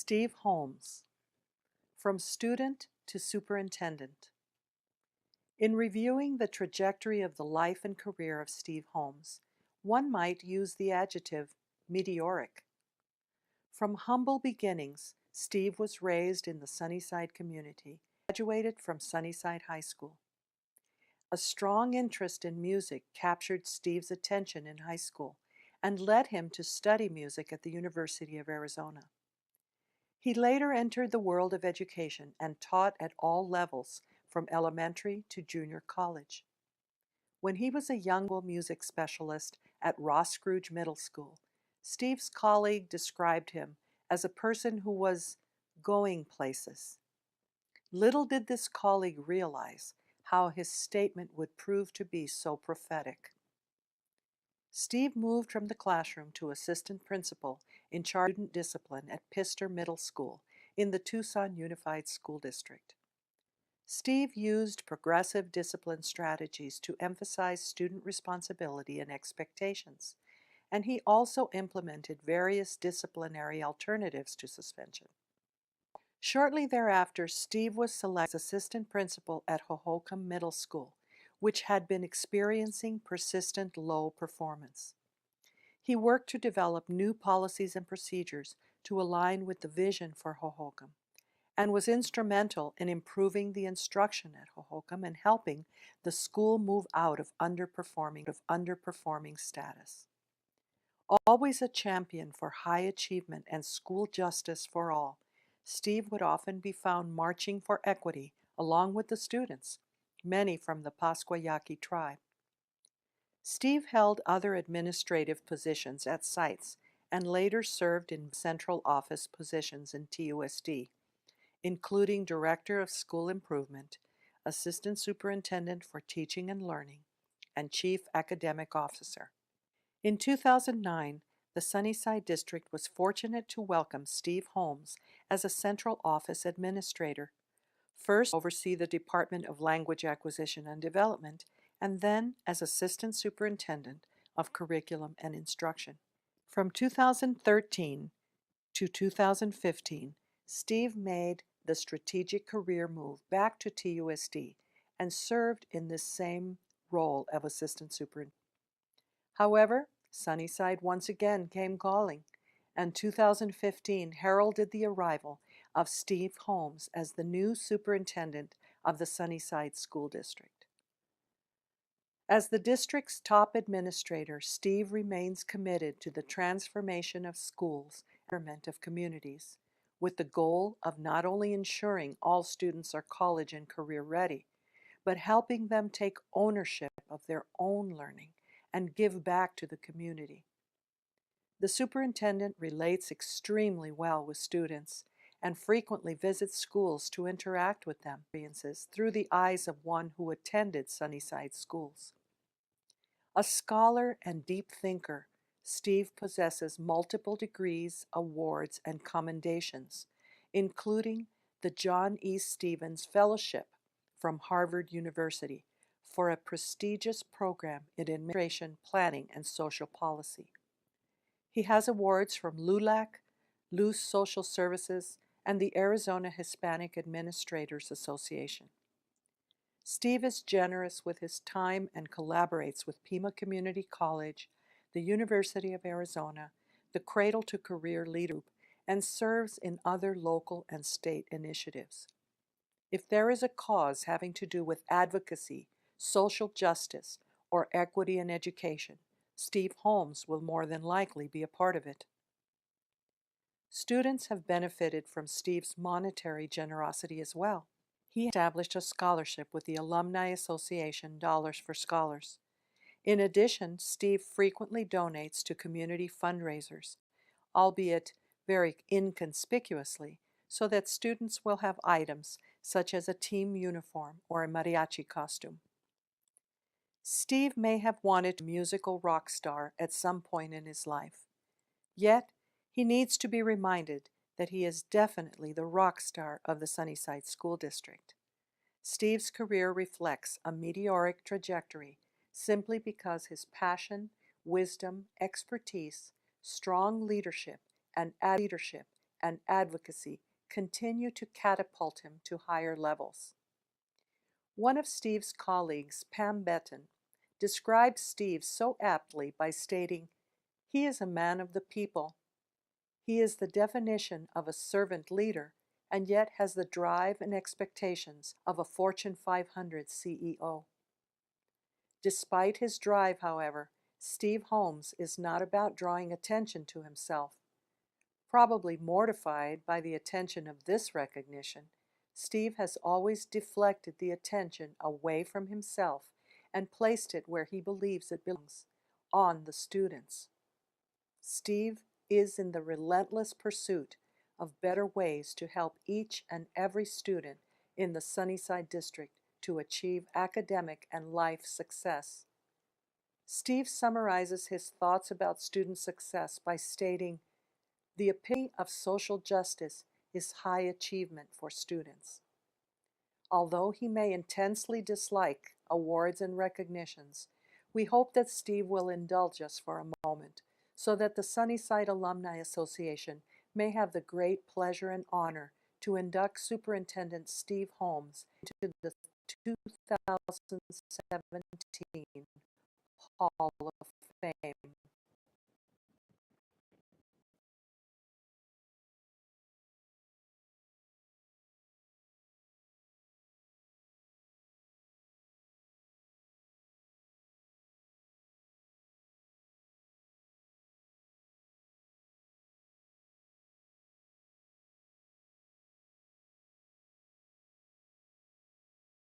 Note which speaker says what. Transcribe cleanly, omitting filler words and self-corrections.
Speaker 1: Steve Holmes, From Student to Superintendent. In reviewing the trajectory of the life and career of Steve Holmes, one might use the adjective meteoric. From humble beginnings, Steve was raised in the Sunnyside community, graduated from Sunnyside High School. A strong interest in music captured Steve's attention in high school and led him to study music at the University of Arizona. He later entered the world of education and taught at all levels, from elementary to junior college. When he was a young music specialist at Ross Scrooge Middle School, Steve's colleague described him as a person who was going places. Little did this colleague realize how his statement would prove to be so prophetic. Steve moved from the classroom to assistant principal in charge of student discipline at Pister Middle School in the Tucson Unified School District. Steve used progressive discipline strategies to emphasize student responsibility and expectations, and he also implemented various disciplinary alternatives to suspension. Shortly thereafter, Steve was selected as assistant principal at HOLMES Middle School, which had been experiencing persistent low performance. He worked to develop new policies and procedures to align with the vision for HOLMES, and was instrumental in improving the instruction at HOLMES and helping the school move out of underperforming status. Always a champion for high achievement and school justice for all, Steve would often be found marching for equity along with the students, many from the Pasquayaqui tribe. Steve held other administrative positions at sites and later served in central office positions in TUSD, including Director of School Improvement, Assistant Superintendent for Teaching and Learning, and Chief Academic Officer. In 2009, the Sunnyside District was fortunate to welcome Steve Holmes as a central office administrator, first to oversee the Department of Language Acquisition and Development, and then as Assistant Superintendent of Curriculum and Instruction. From 2013 to 2015, Steve made the strategic career move back to TUSD and served in this same role of Assistant Superintendent. However, Sunnyside once again came calling, and 2015 heralded the arrival of Steve Holmes as the new superintendent of the Sunnyside School District. As the district's top administrator, Steve remains committed to the transformation of schools and betterment of communities, with the goal of not only ensuring all students are college and career ready, but helping them take ownership of their own learning and give back to the community. The superintendent relates extremely well with students and frequently visits schools to interact with them through the eyes of one who attended Sunnyside schools. A scholar and deep thinker, Steve possesses multiple degrees, awards, and commendations, including the John E. Stevens Fellowship from Harvard University for a prestigious program in administration, planning, and social policy. He has awards from LULAC, Luce Social Services, and the Arizona Hispanic Administrators Association. Steve is generous with his time and collaborates with Pima Community College, the University of Arizona, the Cradle to Career Leader Group, and serves in other local and state initiatives. If there is a cause having to do with advocacy, social justice, or equity in education, Steve Holmes will more than likely be a part of it. Students have benefited from Steve's monetary generosity as well. He established a scholarship with the Alumni Association Dollars for Scholars. In addition, Steve frequently donates to community fundraisers, albeit very inconspicuously, so that students will have items such as a team uniform or a mariachi costume. Steve may have wanted to be a musical rock star at some point in his life. Yet, he needs to be reminded that he is definitely the rock star of the Sunnyside School District. Steve's career reflects a meteoric trajectory simply because his passion, wisdom, expertise, strong leadership, and and advocacy continue to catapult him to higher levels. One of Steve's colleagues, Pam Benton, described Steve so aptly by stating, "He is a man of the people. He is the definition of a servant leader and yet has the drive and expectations of a Fortune 500 CEO." Despite his drive, however, Steve Holmes is not about drawing attention to himself. Probably mortified by the attention of this recognition, Steve has always deflected the attention away from himself and placed it where he believes it belongs, on the students. Steve is in the relentless pursuit of better ways to help each and every student in the Sunnyside district to achieve academic and life success. Steve summarizes his thoughts about student success by stating, "The epitome of social justice is high achievement for students." Although he may intensely dislike awards and recognitions, we hope that Steve will indulge us for a moment so that the Sunnyside Alumni Association may have the great pleasure and honor to induct Superintendent Steve Holmes into the 2017 HOLMES